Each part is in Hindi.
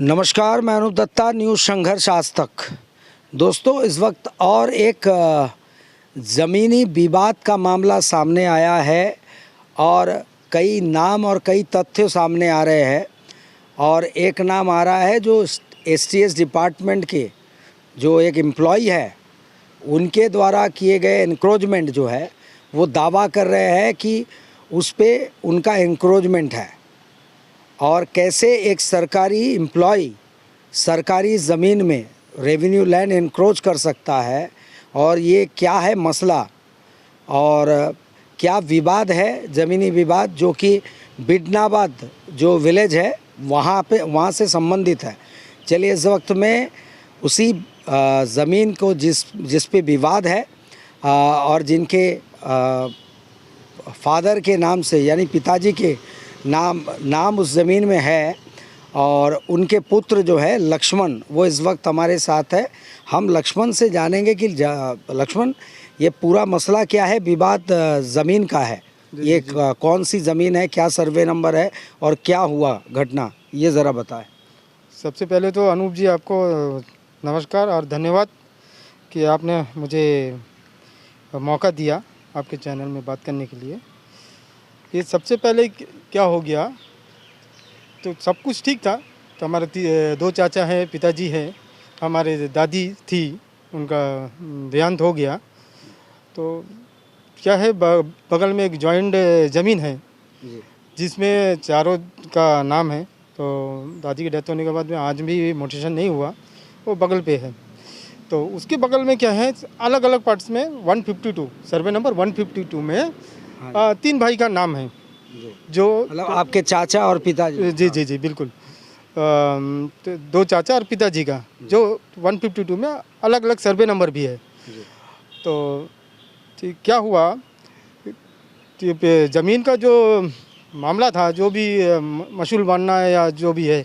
नमस्कार, मैं अनूप दत्ता, न्यूज़ संघर्ष आज तक। दोस्तों, इस वक्त और एक ज़मीनी विवाद का मामला सामने आया है और कई नाम और कई तथ्य सामने आ रहे हैं। और एक नाम आ रहा है जो एसटीएस डिपार्टमेंट के जो एक एम्प्लॉई है, उनके द्वारा किए गए एनक्रोचमेंट जो है वो दावा कर रहे हैं कि उस पर उनका एनक्रोचमेंट है। और कैसे एक सरकारी एम्प्लॉई सरकारी ज़मीन में रेवेन्यू लैंड एनक्रोच कर सकता है, और ये क्या है मसला और क्या विवाद है, ज़मीनी विवाद जो कि बिडनाबाद जो विलेज है वहाँ से संबंधित है। चलिए, इस वक्त में उसी ज़मीन को जिस पे विवाद है और जिनके फादर के नाम से यानी पिताजी के नाम उस ज़मीन में है, और उनके पुत्र जो है लक्ष्मण, वो इस वक्त हमारे साथ है। हम लक्ष्मण से जानेंगे कि लक्ष्मण, ये पूरा मसला क्या है, विवाद ज़मीन का है, ये कौन सी ज़मीन है, क्या सर्वे नंबर है और क्या हुआ घटना, ये ज़रा बताएं। सबसे पहले तो अनूप जी, आपको नमस्कार और धन्यवाद कि आपने मुझे मौका दिया आपके चैनल में बात करने के लिए। ये सबसे पहले क्या हो गया, तो सब कुछ ठीक था। तो हमारे दो चाचा हैं, पिताजी हैं, हमारे दादी थी, उनका देहांत हो गया। तो क्या है, बगल में एक जॉइंट ज़मीन है जिसमें चारों का नाम है। तो दादी की डेथ होने के बाद में आज भी मोटेशन नहीं हुआ, वो बगल पे है। तो उसके बगल में क्या है, अलग अलग पार्ट्स में 152 सर्वे नंबर 152 में 3 भाई का नाम है, जो मतलब आपके चाचा और पिताजी। जी जी जी बिल्कुल। तो 2 चाचा और पिताजी का जो 152 में अलग अलग सर्वे नंबर भी है। तो क्या हुआ, ज़मीन का जो मामला था, जो भी मसूल बनना है या जो भी है,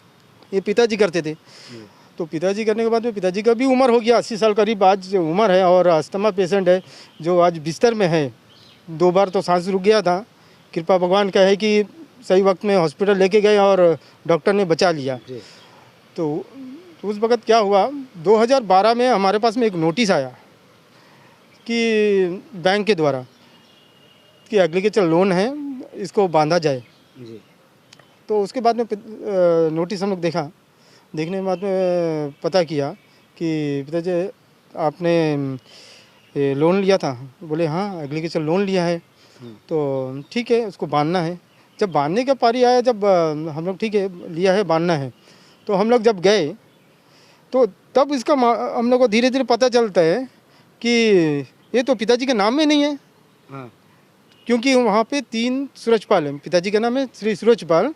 ये पिताजी करते थे। तो पिताजी करने के बाद में पिताजी का भी उम्र हो गया, 80 साल करीब आज उम्र है, और अस्थमा पेशेंट है जो आज बिस्तर में है। 2 बार तो सांस रुक गया था। कृपा भगवान का है कि सही वक्त में हॉस्पिटल लेके गए और डॉक्टर ने बचा लिया। तो उस वक्त क्या हुआ, 2012 में हमारे पास में एक नोटिस आया कि बैंक के द्वारा कि एग्रीकल्चर लोन है, इसको बांधा जाए। तो उसके बाद में नोटिस हम लोग देखने के बाद में पता किया कि पिताजी आपने लोन लिया था। बोले हाँ, एग्रीकल्चर लोन लिया है। तो ठीक है, उसको बांधना है। जब बांधने का पारी आया, जब हम लोग ठीक है लिया है, बांधना है, तो हम लोग जब गए तो तब इसका हम लोग को धीरे धीरे पता चलता है कि ये तो पिताजी के नाम में नहीं है। क्योंकि वहाँ पे 3 सूरजपाल हैं। पिताजी का नाम है श्री सूरजपाल,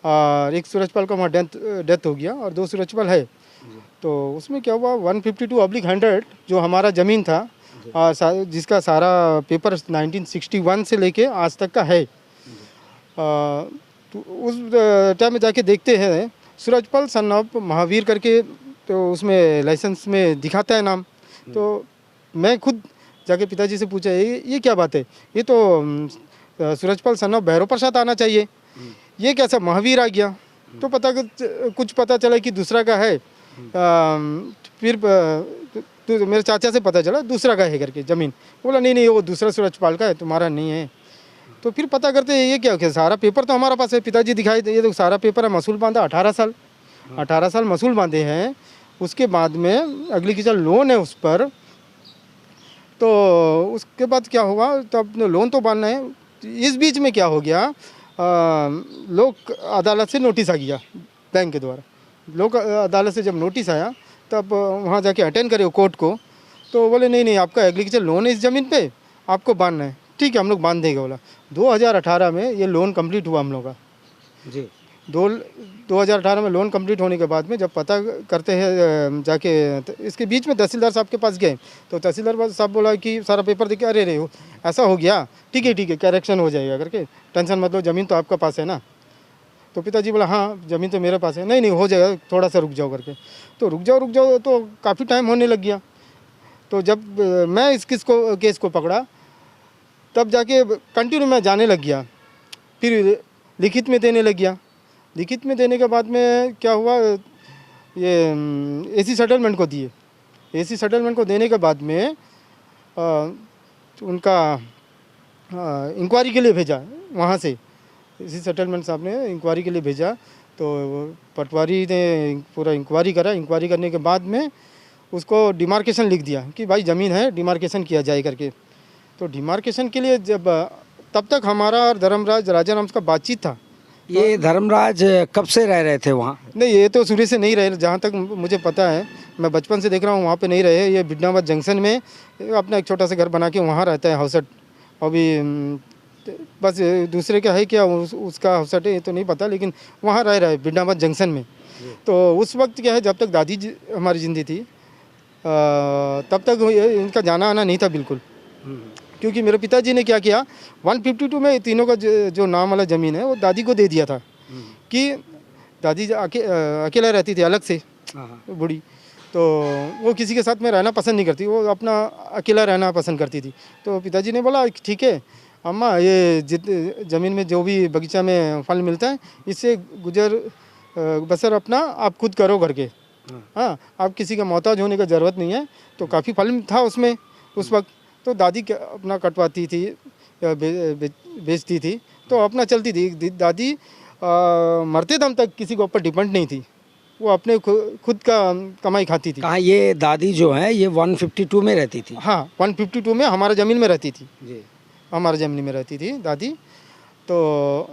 और एक सूरजपाल का वहाँ डेथ हो गया, और 2 सूरजपाल है। तो उसमें क्या हुआ, 152/100 जो हमारा ज़मीन था, जिसका सारा पेपर 1961 से लेके आज तक का है। तो उस टाइम में जाके देखते हैं, सूरजपाल सन ऑफ महावीर करके, तो उसमें लाइसेंस में दिखाता है नाम। तो मैं खुद जाके पिताजी से पूछा, ये क्या बात है, ये तो सूरजपाल सन ऑफ भैरव प्रसाद आना चाहिए, ये कैसा महावीर आ गया। तो कुछ पता चला कि दूसरा का है। फिर तो मेरे चाचा से पता चला दूसरा का है करके ज़मीन। बोला नहीं, वो दूसरा सूरजपाल का है, तुम्हारा नहीं है। तो फिर पता करते हैं, ये क्या हो, सारा पेपर तो हमारा पास है। पिताजी दिखाई दे, ये तो सारा पेपर है, मसूल बांधा 18 साल मसूल बांधे हैं। उसके बाद में एग्रीकल्चर लोन है उस पर। तो उसके बाद क्या हुआ, तब लोन तो बांधना है। इस बीच में क्या हो गया, लोक अदालत से नोटिस आ गया बैंक के द्वारा। लोक अदालत से जब नोटिस आया, तब वहाँ जाके अटेंड करे कोर्ट को। तो बोले नहीं, आपका एग्रीकल्चर लोन है इस ज़मीन पे, आपको बांधना है। ठीक है, हम लोग बांध देंगे। बोला 2018 में ये लोन कंप्लीट हुआ हम लोग का जी। 2018 में लोन कंप्लीट होने के बाद में जब पता करते हैं जाके, इसके बीच में तहसीलदार साहब के पास गए। तो तहसीलदार साहब बोला कि सारा पेपर देखे, अरे ऐसा हो गया, ठीक है करेक्शन हो जाएगा करके, टेंशन मत लो, ज़मीन तो आपका पास है ना। तो पिताजी बोला हाँ, ज़मीन तो मेरे पास है। नहीं हो जाएगा, थोड़ा सा रुक जाओ करके। तो रुक जाओ तो काफ़ी टाइम होने लग गया। तो जब मैं इस केस को पकड़ा, तब जाके कंटिन्यू मैं जाने लग गया। फिर लिखित में देने लग गया। लिखित में देने के बाद में क्या हुआ, ये एसी सेटलमेंट को दिए। एसी सेटलमेंट को देने के बाद में उनका इंक्वायरी के लिए भेजा वहाँ से। एसी सेटलमेंट साहब ने इंक्वायरी के लिए भेजा, तो पटवारी ने पूरा इंक्वायरी करा। इंक्वायरी करने के बाद में उसको डिमार्केशन लिख दिया कि भाई ज़मीन है, डिमार्केशन किया जाए करके। तो डिमार्केशन के लिए जब तब तक हमारा और धर्मराज राजाराम का बातचीत था। ये धर्मराज कब से रह रहे थे वहाँ? नहीं, ये तो शुरू से नहीं रहे, जहाँ तक मुझे पता है, मैं बचपन से देख रहा हूँ, वहाँ पे नहीं रहे। ये बिडनाबाद जंक्शन में अपना एक छोटा सा घर बना के वहाँ रहता है, हाउसट। अभी बस दूसरे का है क्या उसका हाउसट है ये तो नहीं पता, लेकिन वहाँ रह रहा है बिडनाबाद जंक्शन में। तो उस वक्त क्या है, जब तक दादी हमारी जिंदी थी तब तक इनका जाना आना नहीं था बिल्कुल। क्योंकि मेरे पिताजी ने क्या किया, 152 में तीनों का जो नाम वाला ज़मीन है वो दादी को दे दिया था कि दादी अकेला रहती थी अलग से, बूढ़ी, तो वो किसी के साथ में रहना पसंद नहीं करती, वो अपना अकेला रहना पसंद करती थी। तो पिताजी ने बोला ठीक है अम्मा, ये ज़मीन में जो भी बगीचा में फल मिलता है इससे गुजर बसर अपना आप खुद करो करके। हाँ, आप किसी का मोहताज होने का ज़रूरत नहीं है। तो काफ़ी फल था उसमें उस वक्त, तो दादी अपना कटवाती थी या बेचती थी, तो अपना चलती थी। दादी मरते दम तक किसी के ऊपर डिपेंड नहीं थी, वो अपने खुद का कमाई खाती थी। कहाँ ये दादी जो है ये 152 में रहती थी? हाँ, 152 में हमारा ज़मीन में रहती थी जी। हमारे ज़मीन में रहती थी दादी। तो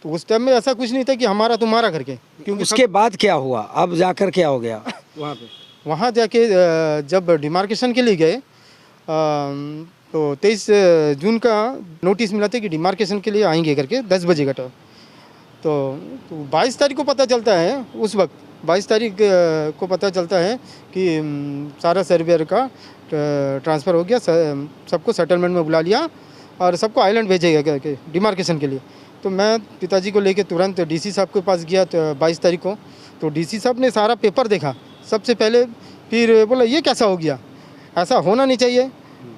उस टाइम में ऐसा कुछ नहीं था कि हमारा तुम्हारा करके, क्योंकि उसके बाद क्या हुआ, अब जाकर क्या हो गया वहाँ पे? वहाँ जाके जब डिमार्केशन के लिए गए तो 23 जून का नोटिस मिला था कि डिमार्केशन के लिए आएंगे करके 10 बजे का टाइम। तो 22 तारीख को पता चलता है, उस वक्त 22 तारीख को पता चलता है कि सारा सर्वेयर का ट्रांसफ़र हो गया, सबको सेटलमेंट में बुला लिया और सबको आइलैंड भेजेगा करके डिमार्केशन के लिए। तो मैं पिताजी को लेके तुरंत डीसी साहब के पास गया 22 तारीख को। तो डीसी साहब ने सारा पेपर देखा सबसे पहले, फिर बोला ये कैसा हो गया, ऐसा होना नहीं चाहिए।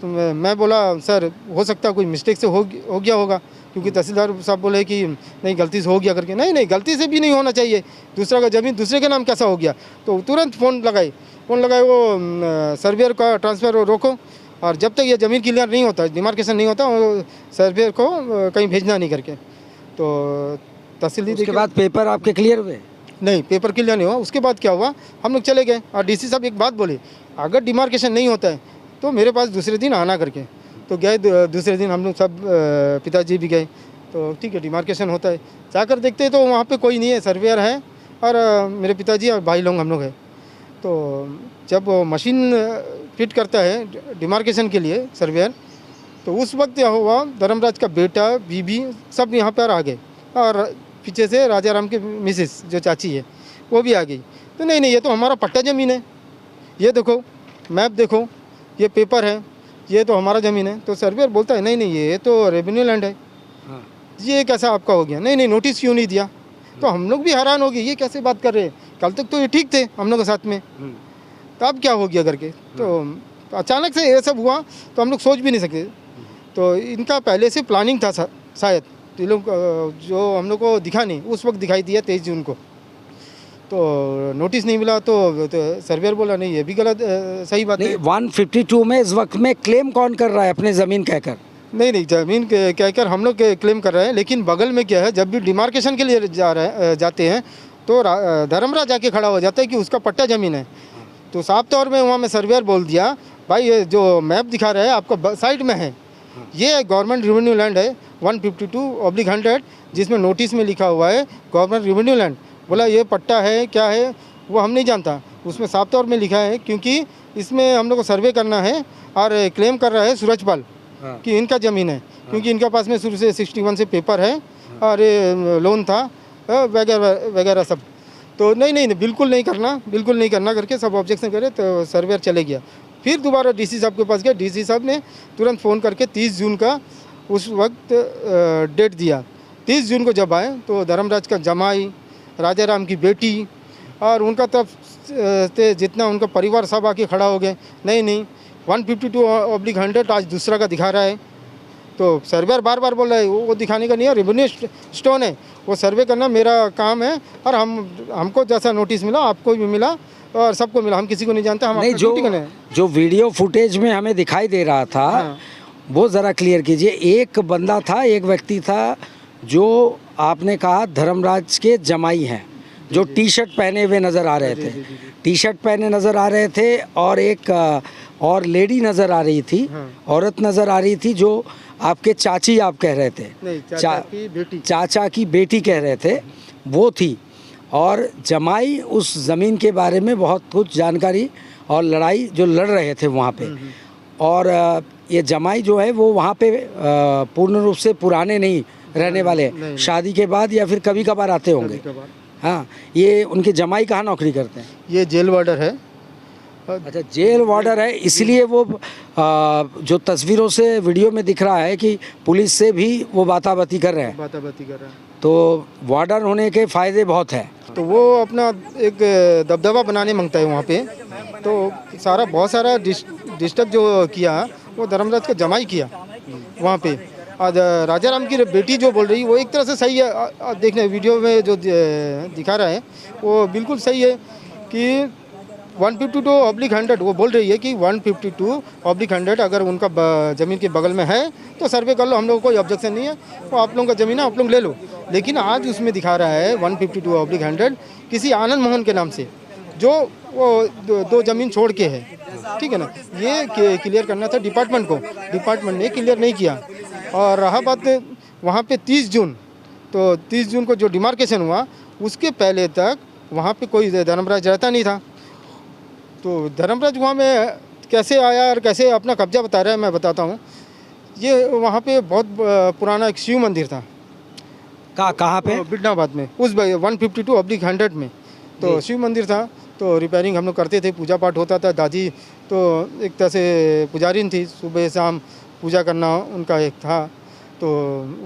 तो मैं बोला सर हो सकता है कोई मिस्टेक से हो गया होगा, क्योंकि तहसीलदार साहब बोले कि नहीं गलती से हो गया करके। नहीं, गलती से भी नहीं होना चाहिए, दूसरा का ज़मीन दूसरे के नाम कैसा हो गया। तो तुरंत फ़ोन लगाए वो सर्वेयर का ट्रांसफ़र रोको, और जब तक ये ज़मीन क्लियर नहीं होता, डिमार्केशन नहीं होता, वो सर्वेयर को कहीं भेजना नहीं करके। तो तहसील के बाद पेपर आपके क्लियर हुए? नहीं, पेपर क्लियर नहीं हुआ। उसके बाद क्या हुआ, हम लोग चले गए और डीसी साहब एक बात बोले, अगर डिमार्केशन नहीं होता है तो मेरे पास दूसरे दिन आना करके। तो गए दूसरे दिन हम लोग सब, पिताजी भी गए। तो ठीक है डिमार्केशन होता है, जाकर देखते हैं तो वहाँ पे कोई नहीं है, सर्वेयर है और मेरे पिताजी और भाई लोग हम लोग हैं। तो जब मशीन फिट करता है डिमार्केशन के लिए सर्वेयर, तो उस वक्त क्या हुआ, धर्मराज का बेटा बीबी सब यहाँ पर आ गए, और पीछे से राजाराम के मिसेस जो चाची है वो भी आ गई। तो नहीं ये तो हमारा पट्टा ज़मीन है, ये देखो मैप देखो, ये पेपर है, ये तो हमारा ज़मीन है। तो सर्वेयर बोलता है नहीं ये तो रेवेन्यू लैंड है। ये कैसा आपका हो गया, नहीं नोटिस क्यों नहीं दिया। तो हम लोग भी हैरान हो गए, ये कैसे बात कर रहे हैं, कल तक तो ये ठीक थे हम लोग के साथ में, तो अब क्या हो गया करके। तो अचानक से ये सब हुआ तो हम लोग सोच भी नहीं सकते। तो इनका पहले से प्लानिंग था शायद, तो ये लोग जो हम लोग को दिखा नहीं, उस वक्त दिखाई दिया 23 जून को। तो नोटिस नहीं मिला, तो सर्वेयर बोला नहीं ये भी गलत, सही बात है। 152 में इस वक्त में क्लेम कौन कर रहा है अपने ज़मीन कहकर? नहीं ज़मीन कहकर हम लोग क्लेम कर रहे हैं, लेकिन बगल में क्या है, जब भी डिमार्केशन के लिए जाते हैं तो धर्मराज जाके खड़ा हो जाता है कि उसका पट्टा ज़मीन है। तो साफ तौर में वहाँ में सर्वेयर बोल दिया भाई ये जो मैप दिखा रहा है आपका साइड में है, ये गवर्नमेंट रेवेन्यू लैंड है 152/100, जिसमें नोटिस में लिखा हुआ है गवर्नमेंट रेवेन्यू लैंड। बोला ये पट्टा है क्या है वो हम नहीं जानता, उसमें साफ तौर में लिखा है, क्योंकि इसमें हम लोग को सर्वे करना है और क्लेम कर रहा है सूरजपाल कि इनका ज़मीन है, क्योंकि इनका पास में शुरू से 61 से पेपर है और लोन था वगैरह वगैरह सब। तो नहीं बिल्कुल नहीं करना करके सब ऑब्जेक्शन करे। तो सर्वेयर चले गया, फिर दोबारा डीसी साहब के पास गया। डीसी साहब ने तुरंत फ़ोन करके 30 जून का उस वक्त डेट दिया। 30 जून को जब आए तो धर्मराज का जमाई, राजाराम की बेटी और उनका तरफ से जितना उनका परिवार सब आके खड़ा हो गए। नहीं 152/100 आज दूसरा का दिखा रहा है। तो सर्वेयर बार बोल रहा है वो दिखाने का नहीं है, रेवेन्यू स्टोन है वो सर्वे करना मेरा काम है। और हमको जैसा नोटिस मिला आपको भी मिला और सबको मिला, हम किसी को नहीं जानते, हम नहीं, अपना ड्यूटी करने हैं। जो वीडियो फुटेज में हमें दिखाई दे रहा था हाँ। वो ज़रा क्लियर कीजिए। एक बंदा था, एक व्यक्ति था जो आपने कहा धर्मराज के जमाई हैं, जो टी शर्ट पहने हुए नज़र आ रहे थे, टी शर्ट पहने नज़र आ रहे थे, और एक और लेडी नज़र आ रही थी, हाँ। औरत नज़र आ रही थी जो आपके चाची आप कह रहे थे, नहीं, चाचा की बेटी। चाचा की बेटी कह रहे थे, वो थी। और जमाई उस ज़मीन के बारे में बहुत कुछ जानकारी और लड़ाई जो लड़ रहे थे वहाँ पे। और ये जमाई जो है वो वहाँ पे पूर्ण रूप से पुराने नहीं रहने वाले, नहीं। शादी के बाद या फिर कभी कभार आते होंगे। हाँ, ये उनके जमाई कहाँ नौकरी करते हैं? ये जेल वार्डर है। अच्छा, जेल वार्डर है, इसलिए वो जो तस्वीरों से वीडियो में दिख रहा है कि पुलिस से भी वो बाताबाती कर रहे हैं, बाताबाती कर रहा है। तो वार्डर होने के फ़ायदे बहुत हैं। तो वो अपना एक दबदबा बनाने मांगता है वहाँ पे। तो बहुत सारा डिस्टर्ब जो किया वो धर्मराज का जमाई किया वहाँ पे। आज राजा राम की बेटी जो बोल रही वो एक तरह से सही है। देखने वीडियो में जो दिखा रहा है वो बिल्कुल सही है कि 152/100 वो बोल रही है कि 152/100 अगर उनका ज़मीन के बगल में है तो सर्वे कर लो, हम लोगों को कोई ऑब्जेक्शन नहीं है, वो आप लोगों का ज़मीन है, आप लोग ले लो। लेकिन आज उसमें दिखा रहा है 152/100 किसी आनंद मोहन के नाम से, जो वो दो ज़मीन छोड़ के है, ठीक है ना। ये क्लियर करना था डिपार्टमेंट को, डिपार्टमेंट ने क्लियर नहीं किया। और रहा बात वहाँ पे 30 जून, तो 30 जून को जो डिमार्केशन हुआ उसके पहले तक वहाँ पे कोई धर्मराज रहता नहीं था। तो धर्मराज वहाँ में कैसे आया और कैसे अपना कब्जा बता रहा है मैं बताता हूँ। ये वहाँ पे बहुत पुराना एक शिव मंदिर था। कहाँ पे? बिडनाबाद में, उस 152/100 में तो शिव मंदिर था। तो रिपेयरिंग हम लोग करते थे, पूजा पाठ होता था। दादी तो एक तरह से पुजारिन थी, सुबह शाम पूजा करना उनका एक था। तो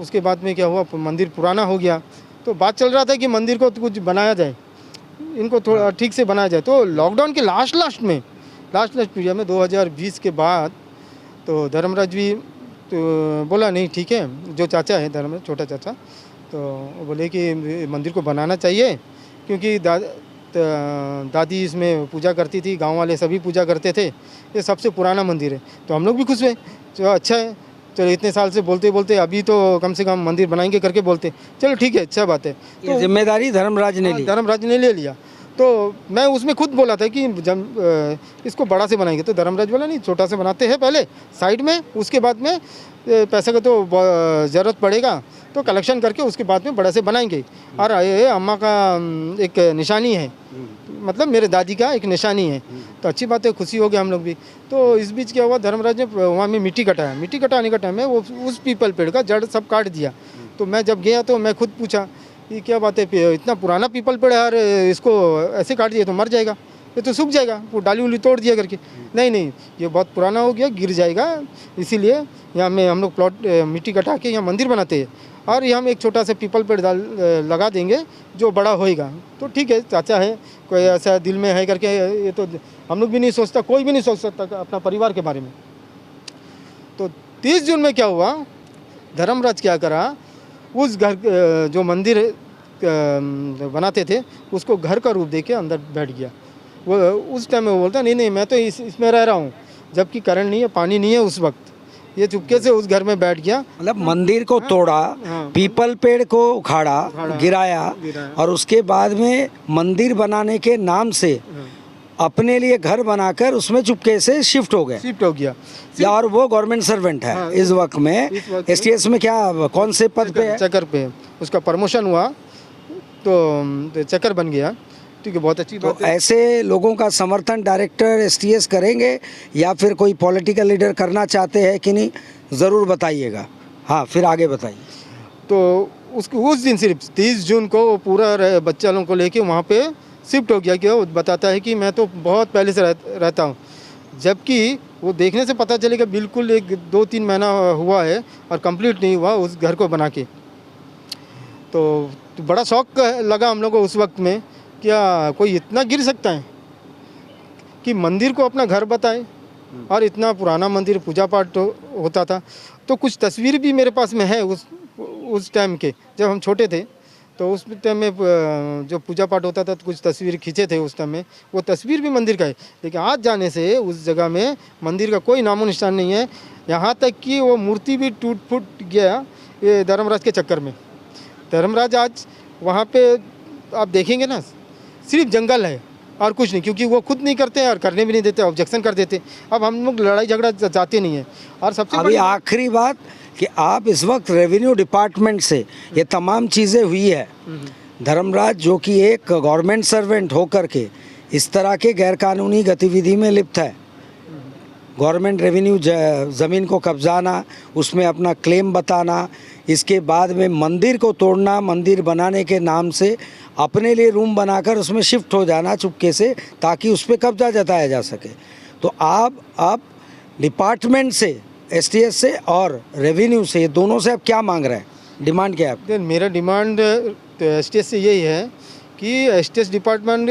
उसके बाद में क्या हुआ, मंदिर पुराना हो गया। तो बात चल रहा था कि मंदिर को कुछ बनाया जाए, इनको थोड़ा ठीक से बनाया जाए। तो लॉकडाउन के लास्ट पीरियड में 2020 के बाद तो धर्मराज भी तो बोला नहीं ठीक है, जो चाचा है धर्मराज, छोटा चाचा, तो वो बोले कि मंदिर को बनाना चाहिए क्योंकि दादी इसमें पूजा करती थी, गांव वाले सभी पूजा करते थे, ये सबसे पुराना मंदिर है। तो हम लोग भी खुश हुए, चलो अच्छा है, चलो इतने साल से बोलते बोलते अभी तो कम से कम मंदिर बनाएंगे करके बोलते, चलो ठीक है, अच्छा बात है। तो जिम्मेदारी धर्मराज ने ली। धर्मराज ने ले लिया। तो मैं उसमें खुद बोला था कि जब इसको बड़ा से बनाएंगे, तो धर्मराज बोला नहीं, छोटा से बनाते हैं पहले साइड में, उसके बाद में पैसे का तो ज़रूरत पड़ेगा तो कलेक्शन करके उसके बाद में बड़ा से बनाएंगे। और ये अम्मा का एक निशानी है, मतलब मेरे दादी का एक निशानी है। तो अच्छी बात है, खुशी हो गया हम लोग भी। तो इस बीच क्या हुआ, धर्मराज ने वहाँ में मिट्टी कटाया। मिट्टी कटाने का टाइम में वो उस पीपल पेड़ का जड़ सब काट दिया। तो मैं जब गया तो मैं खुद पूछा कि क्या बात है, इतना पुराना पीपल पेड़ है यार, इसको ऐसे काट दिया तो मर जाएगा, ये तो सूख जाएगा, वो डाली उली तोड़ दिया करके। नहीं, ये बहुत पुराना हो गया, गिर जाएगा, इसीलिए यहाँ में हम लोग प्लॉट मिट्टी कटा के यहाँ मंदिर बनाते हैं और यहाँ में एक छोटा सा पीपल पेड़ लगा देंगे जो बड़ा होएगा। तो ठीक है, चाचा है, कोई ऐसा दिल में है करके, ये तो हम लोग भी नहीं सोचता, कोई भी नहीं सोच सकता अपना परिवार के बारे में। तो 30 जून में क्या हुआ, धर्मराज क्या करा, उस घर जो मंदिर बनाते थे उसको घर का रूप देके अंदर बैठ गया। वो उस टाइम में वो बोलता नहीं मैं तो इसमें रह रहा हूँ, जबकि करंट नहीं है, पानी नहीं है उस वक्त। ये चुपके से उस घर में बैठ गया, मतलब मंदिर को तोड़ा, पीपल पेड़ को उखाड़ा, गिराया और उसके बाद में मंदिर बनाने के नाम से अपने लिए घर बनाकर उसमें चुपके से शिफ्ट हो गया। या और वो गवर्नमेंट सर्वेंट है इस वक्त में, एसटीएस में क्या कौन से पद पे है? चक्कर पे। उसका प्रमोशन हुआ तो चक्कर बन गया। ठीक है, बहुत अच्छी बात तो ऐसे लोगों का समर्थन डायरेक्टर एसटीएस करेंगे या फिर कोई पॉलिटिकल लीडर करना चाहते हैं कि नहीं, ज़रूर बताइएगा। हाँ, फिर आगे बताइए। तो उस दिन सिर्फ 30 जून को वो पूरा बच्चा लोगों को लेके वहाँ पे शिफ्ट हो गया। कि वो बताता है कि मैं तो बहुत पहले से रहता हूँ, जबकि वो देखने से पता चलेगा बिल्कुल 1-2-3 महीना हुआ है और कंप्लीट नहीं हुआ उस घर को बना के। तो बड़ा शौक लगा हम लोग को उस वक्त में, क्या कोई इतना गिर सकता है कि मंदिर को अपना घर बताए। और इतना पुराना मंदिर, पूजा पाठ होता था। तो कुछ तस्वीर भी मेरे पास में है उस टाइम के, जब हम छोटे थे। तो उस टाइम में जो पूजा पाठ होता था तो कुछ तस्वीर खींचे थे उस टाइम में, वो तस्वीर भी मंदिर का है। लेकिन आज जाने से उस जगह में मंदिर का कोई नामो निशान नहीं है। यहाँ तक कि वो मूर्ति भी टूट फूट गया ये धर्मराज के चक्कर में। धर्मराज आज वहाँ पे आप देखेंगे ना, सिर्फ जंगल है और कुछ नहीं, क्योंकि वो खुद नहीं करते और करने भी नहीं देते, ऑब्जेक्शन कर देते। अब हम लोग लड़ाई झगड़ा जाते नहीं है। और सबसे अभी आखिरी बात कि आप इस वक्त रेवेन्यू डिपार्टमेंट से ये तमाम चीज़ें हुई है, धर्मराज जो कि एक गवर्नमेंट सर्वेंट होकर के इस तरह के गैरकानूनी गतिविधि में लिप्त है, गवर्नमेंट रेवेन्यू ज़मीन को कब्जाना, उसमें अपना क्लेम बताना, इसके बाद में मंदिर को तोड़ना, मंदिर बनाने के नाम से अपने लिए रूम बनाकर उसमें शिफ्ट हो जाना चुपके से, ताकि उस पर कब्जा जताया जा सके। तो आप डिपार्टमेंट से, एसटीएस से और रेवेन्यू से, दोनों से आप क्या मांग रहे हैं? डिमांड क्या है? मेरा डिमांड तो एसटीएस से यही है कि एसटीएस डिपार्टमेंट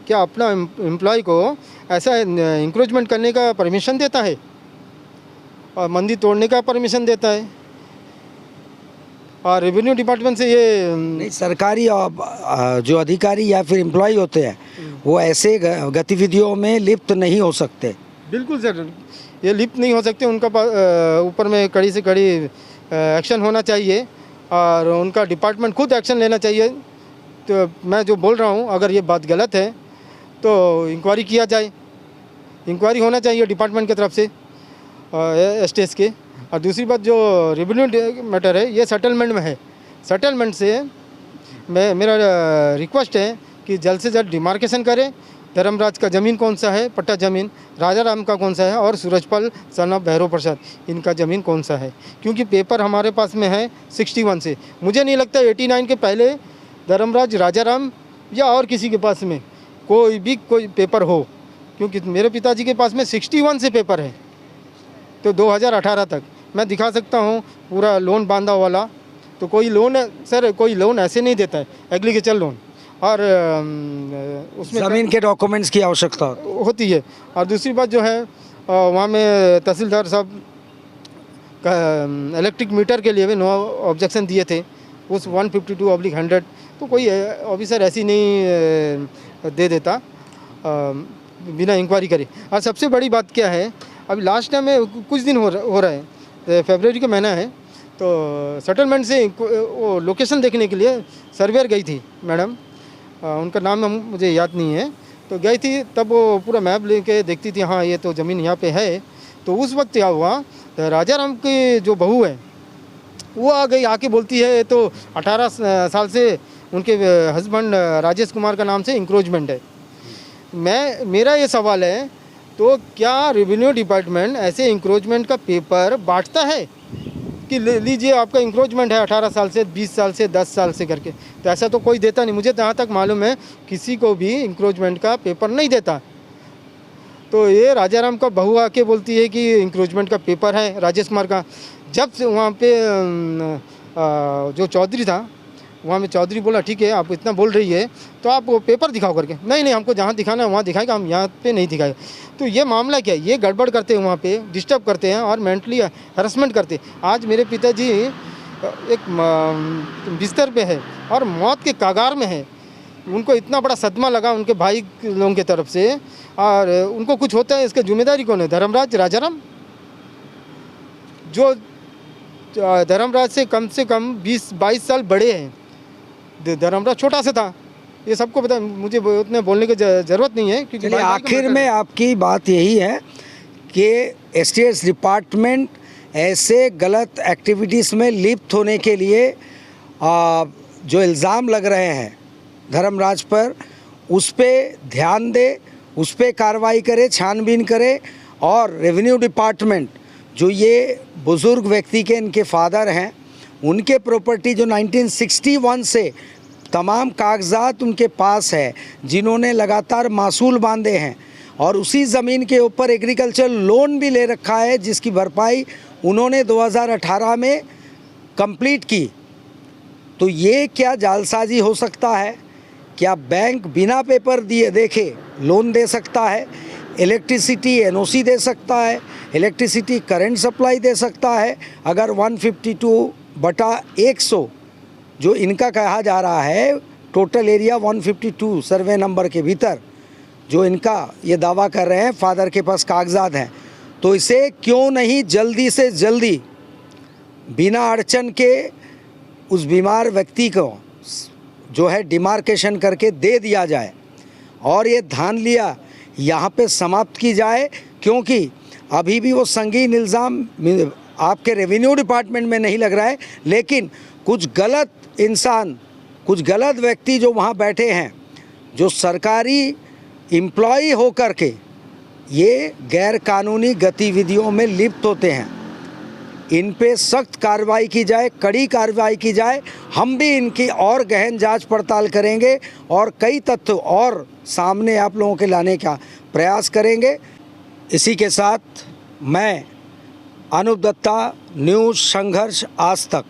क्या अपना एम्प्लॉय को ऐसा इंक्रोचमेंट करने का परमिशन देता है और मंदिर तोड़ने का परमिशन देता है। और रेवेन्यू डिपार्टमेंट से ये नहीं, सरकारी जो अधिकारी या फिर एम्प्लॉय होते हैं वो ऐसे गतिविधियों में लिप्त नहीं हो सकते। बिल्कुल सर, ये लिप्त नहीं हो सकते। उनका ऊपर में कड़ी से कड़ी एक्शन होना चाहिए और उनका डिपार्टमेंट खुद एक्शन लेना चाहिए। तो मैं जो बोल रहा हूँ, अगर ये बात गलत है तो इंक्वायरी किया जाए, इंक्वायरी होना चाहिए डिपार्टमेंट की तरफ से, एसटीएस के। और दूसरी बात, जो रेवेन्यू मैटर है ये सेटलमेंट में है। सेटलमेंट से मेरा रिक्वेस्ट है कि जल्द से जल्द डिमार्केशन करें। धर्मराज का ज़मीन कौन सा है, पट्टा ज़मीन, राजा राम का कौन सा है और सूरजपाल सन ऑफ भैरव प्रसाद इनका ज़मीन कौन सा है। क्योंकि पेपर हमारे पास में है 61 से। मुझे नहीं लगता 89 के पहले धर्मराज, राजा राम या और किसी के पास में कोई पेपर हो, क्योंकि मेरे पिताजी के पास में 61 से पेपर है। तो 2018 तक मैं दिखा सकता हूँ पूरा लोन बांधा वाला। तो कोई लोन सर, कोई लोन ऐसे नहीं देता है, एग्रीकल्चर लोन। और उसमें ज़मीन के डॉक्यूमेंट्स की आवश्यकता होती है। और दूसरी बात जो है, वहाँ में तहसीलदार साहब का इलेक्ट्रिक मीटर के लिए भी नो ऑब्जेक्शन दिए थे उस 152/100। तो कोई ऑफिसर ऐसी नहीं दे देता बिना इंक्वायरी करे। और सबसे बड़ी बात क्या है, अभी लास्ट टाइम में कुछ दिन हो रहा है, फरवरी का महीना है, तो सेटलमेंट से वो लोकेशन देखने के लिए सर्वेयर गई थी मैडम, उनका नाम मुझे याद नहीं है। तो गई थी, तब वो पूरा मैप लेके देखती थी, हाँ ये तो ज़मीन यहाँ पे है। तो उस वक्त क्या हुआ, तो राजा राम की जो बहू है वो आ गई, आके बोलती है तो 18 साल से उनके हस्बैंड राजेश कुमार का नाम से इंक्रोचमेंट है। मेरा ये सवाल है, तो क्या रेवेन्यू डिपार्टमेंट ऐसे इंक्रोचमेंट का पेपर बांटता है कि लीजिए आपका इंक्रोचमेंट है 18 साल से, 20 साल से, 10 साल से करके? तो ऐसा तो कोई देता नहीं। मुझे जहाँ तक मालूम है किसी को भी इंक्रोचमेंट का पेपर नहीं देता। तो ये राजा राम का बहू आके बोलती है कि इंक्रोचमेंट का पेपर है राजेश कुमार का। जब से वहाँ पे जो चौधरी था, वहाँ में चौधरी बोला ठीक है आप इतना बोल रही है तो आप वो पेपर दिखाओ करके। नहीं हमको जहाँ दिखाना है वहाँ दिखाएगा, हम यहाँ पे नहीं दिखाएगा। तो ये मामला क्या है, ये गड़बड़ करते हैं, वहाँ पे डिस्टर्ब करते हैं और मेंटली हरासमेंट करते हैं। आज मेरे पिताजी एक बिस्तर पे है और मौत के कगार में है। उनको इतना बड़ा सदमा लगा उनके भाई लोगों की तरफ से, और उनको कुछ होता है इसका जिम्मेदारी कौन है? धर्मराज, राजा राम। जो धर्मराज से कम 20-22 साल बड़े हैं, धर्मराज छोटा सा था, ये सबको पता। मुझे उतने बोलने की ज़रूरत नहीं है, क्योंकि आखिर में आपकी बात यही है कि एसटीएस डिपार्टमेंट ऐसे गलत एक्टिविटीज़ में लिप्त होने के लिए जो इल्ज़ाम लग रहे हैं धर्मराज पर, उस पर ध्यान दे, उस पर कार्रवाई करे, छानबीन करे। और रेवेन्यू डिपार्टमेंट जो ये बुज़ुर्ग व्यक्ति के, इनके फादर हैं, उनके प्रॉपर्टी जो 1961 से तमाम कागजात उनके पास है, जिन्होंने लगातार मासूल बांधे हैं और उसी ज़मीन के ऊपर एग्रीकल्चर लोन भी ले रखा है, जिसकी भरपाई उन्होंने 2018 में कंप्लीट की। तो ये क्या जालसाजी हो सकता है? क्या बैंक बिना पेपर दिए देखे लोन दे सकता है? इलेक्ट्रिसिटी एनओसी दे सकता है, इलेक्ट्रिसिटी करंट सप्लाई दे सकता है। अगर 152/100 जो इनका कहा जा रहा है टोटल एरिया 152 सर्वे नंबर के भीतर जो इनका ये दावा कर रहे हैं फादर के पास कागजात हैं, तो इसे क्यों नहीं जल्दी से जल्दी बिना अड़चन के उस बीमार व्यक्ति को जो है डिमार्केशन करके दे दिया जाए और ये धान लिया यहाँ पे समाप्त की जाए, क्योंकि अभी भी वो संगीन इल्ज़ाम आपके रेवेन्यू डिपार्टमेंट में नहीं लग रहा है, लेकिन कुछ गलत इंसान, कुछ गलत व्यक्ति जो वहाँ बैठे हैं, जो सरकारी एम्प्लॉय होकर के ये गैर कानूनी गतिविधियों में लिप्त होते हैं, इन पे सख्त कार्रवाई की जाए, कड़ी कार्रवाई की जाए। हम भी इनकी और गहन जांच पड़ताल करेंगे और कई तथ्य और सामने आप लोगों के लाने का प्रयास करेंगे। इसी के साथ मैं अनूप दत्ता, न्यूज़ संघर्ष आज तक।